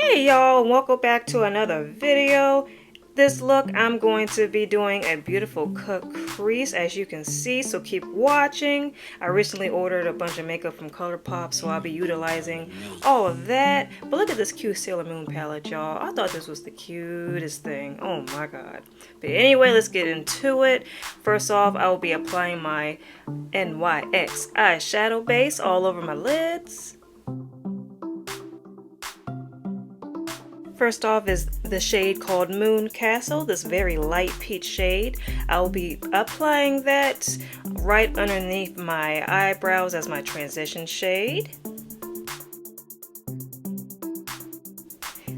Hey y'all, welcome back to another video. This look I'm going to be doing a beautiful cut crease, as you can see, so keep watching. I recently ordered a bunch of makeup from Colourpop, so I'll be utilizing all of that. But look at this cute Sailor Moon palette, y'all. I thought this was the cutest thing. Oh my god. But anyway, let's get into it. First off, I will be applying my NYX eyeshadow base all over my lids. First off is the shade called Moon Castle, this very light peach shade. I will be applying that right underneath my eyebrows as my transition shade.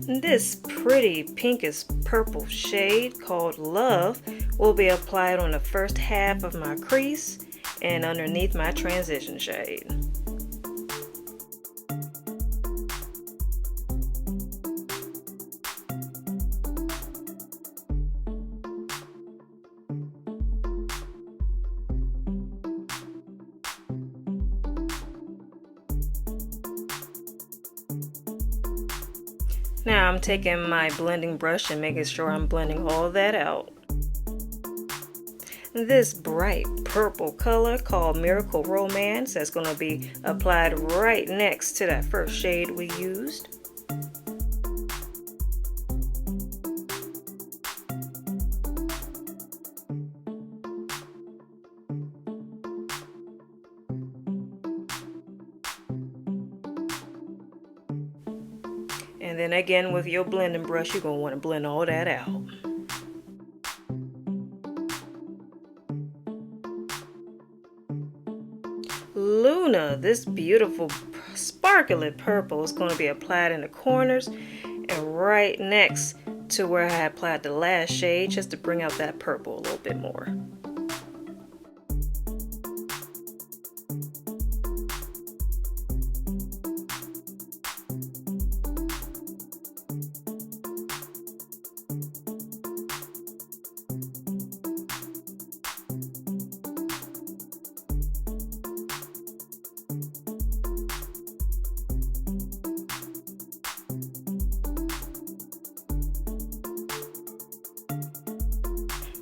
This pretty pinkish purple shade called Love will be applied on the first half of my crease and underneath my transition shade. Now I'm taking my blending brush and making sure I'm blending all that out. This bright purple color called Miracle Romance is going to be applied right next to that first shade we used. And then again with your blending brush, you're going to want to blend all that out. Luna, this beautiful sparkly purple is going to be applied in the corners and right next to where I applied the last shade, just to bring out that purple a little bit more.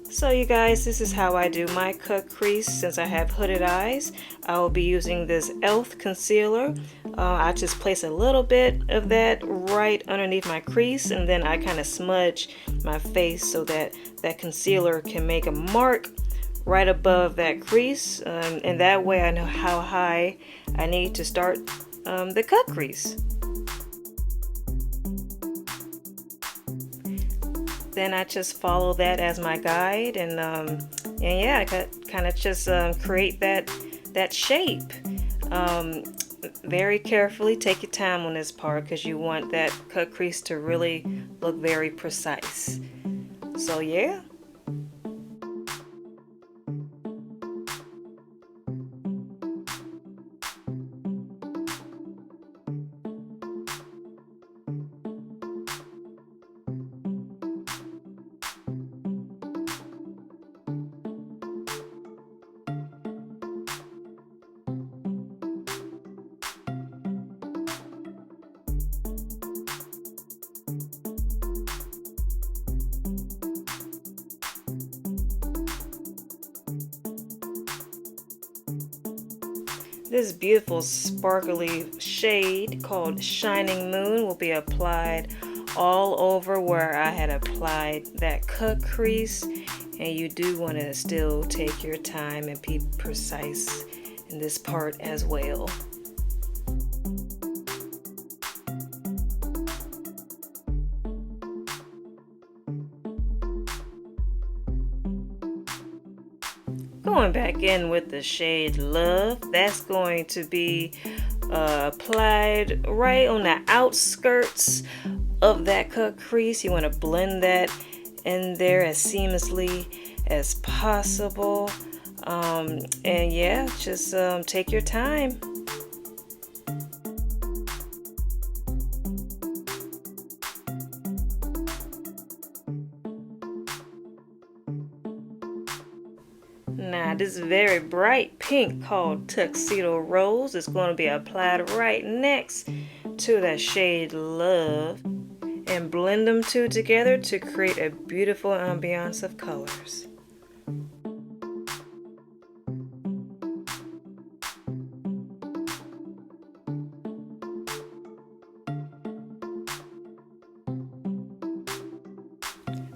So you guys, this is how I do my cut crease. Since I have hooded eyes, I will be using this e.l.f. concealer. I just place a little bit of that right underneath my crease, and then I kind of smudge my face so that that concealer can make a mark right above that crease, and that way I know how high I need to start the cut crease. Then I just follow that as my guide, and yeah, I kind of just create that shape. Very carefully, take your time on this part because you want that cut crease to really look very precise. So yeah. This beautiful sparkly shade called Shining Moon will be applied all over where I had applied that cut crease, and you do want to still take your time and be precise in this part as well. Going back in with the shade Love, that's going to be applied right on the outskirts of that cut crease. You want to blend that in there as seamlessly as possible, and yeah, just take your time. Now this very bright pink called Tuxedo Rose is going to be applied right next to that shade Love. and blend them two together to create a beautiful ambiance of colors.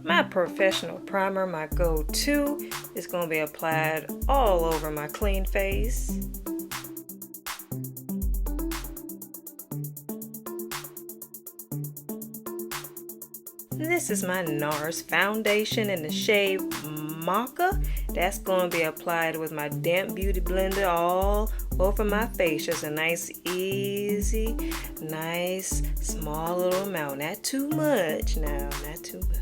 My professional primer, my go-to, is going to be applied all over my clean face. This is my NARS foundation in the shade Maca. That's going to be applied with my damp beauty blender all over my face. Just a nice, easy, nice, small little amount. Not too much now, not too much.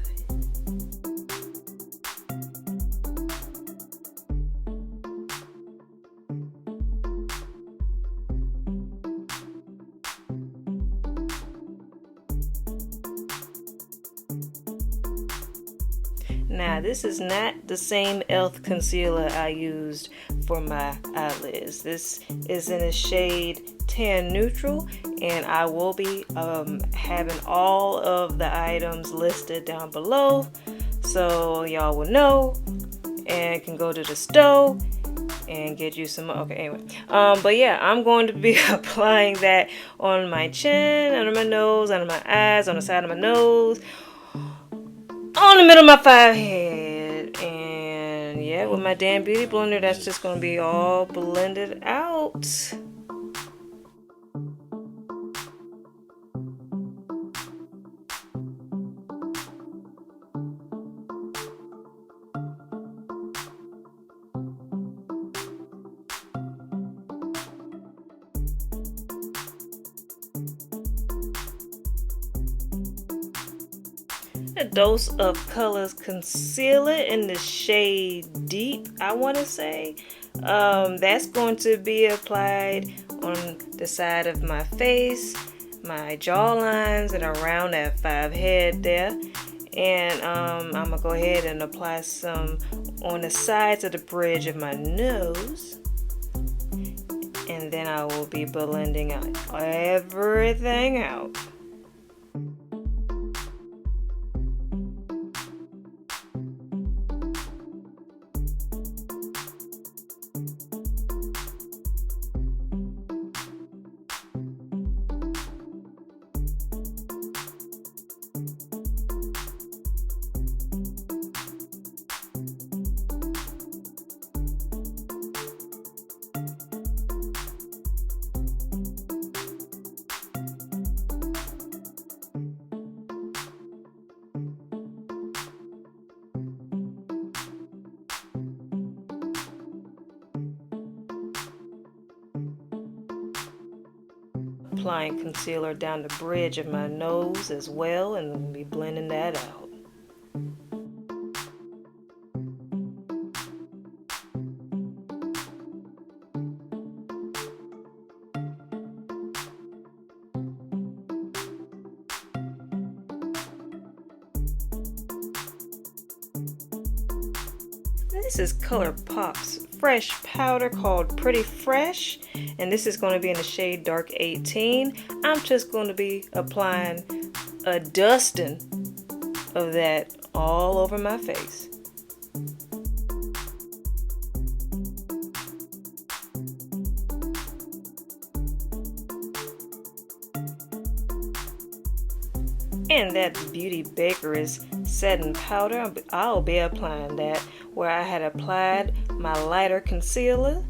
Now, this is not the same e.l.f. concealer I used for my eyelids. This is in a shade Tan Neutral, and I will be having all of the items listed down below, so y'all will know and can go to the store and get you some. Okay, anyway, but yeah, I'm going to be applying that on my chin, under my nose, under my eyes, on the side of my nose, on the middle of my forehead, and yeah, with my damn beauty blender, that's just going to be all blended out. A dose of colors concealer in the shade Deep, I want to say. That's going to be applied on the side of my face, my jawlines, and around that forehead there. And I'm going to go ahead and apply some on the sides of the bridge of my nose. And then I will be blending everything out. Applying concealer down the bridge of my nose as well, and we'll be blending that out. This is Colourpop's fresh powder called Pretty Fresh, and this is going to be in the shade Dark 18. I'm just going to be applying a dusting of that all over my face. And that Beauty Baker's setting powder, I'll be applying that where I had applied my lighter concealer.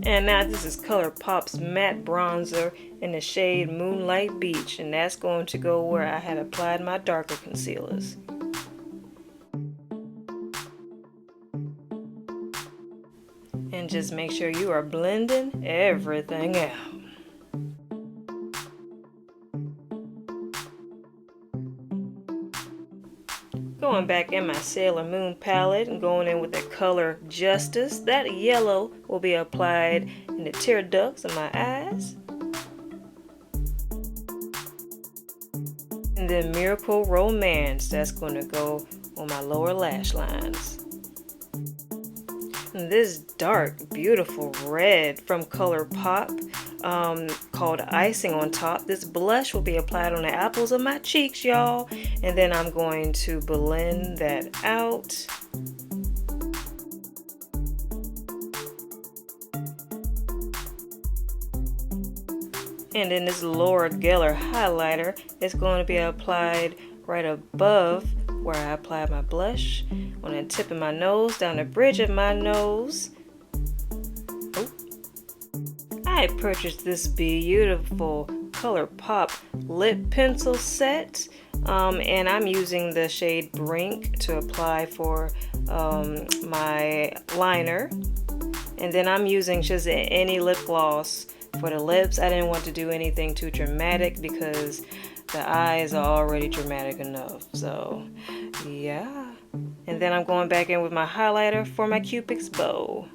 And now this is Colourpop's matte bronzer in the shade Moonlight Beach, and that's going to go where I had applied my darker concealers. And just make sure you are blending everything out. Going back in my Sailor Moon palette and going in with the color Justice. That yellow will be applied in the tear ducts of my eyes. And then Miracle Romance, that's going to go on my lower lash lines. And this dark, beautiful red from Colourpop, called Icing on top. This blush will be applied on the apples of my cheeks, y'all. And then I'm going to blend that out. And then this Laura Geller highlighter is going to be applied right above where I applied my blush, on the tip of my nose, down the bridge of my nose. Oh. I purchased this beautiful Colourpop lip pencil set, and I'm using the shade Brink to apply for my liner. And then I'm using just any lip gloss for the lips. I didn't want to do anything too dramatic because the eyes are already dramatic enough. So yeah. And then I'm going back in with my highlighter for my Cupid's bow.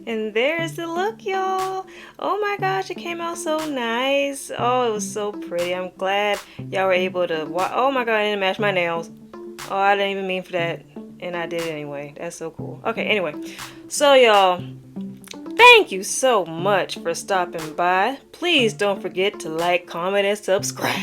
And there's the look, y'all. Oh my gosh, it came out so nice. Oh, it was so pretty. I'm glad y'all were able to watch. Oh my god, I didn't match my nails. Oh, I didn't even mean for that. And I did anyway. That's so cool. Okay, anyway. So y'all, thank you so much for stopping by. Please don't forget to like, comment, and subscribe.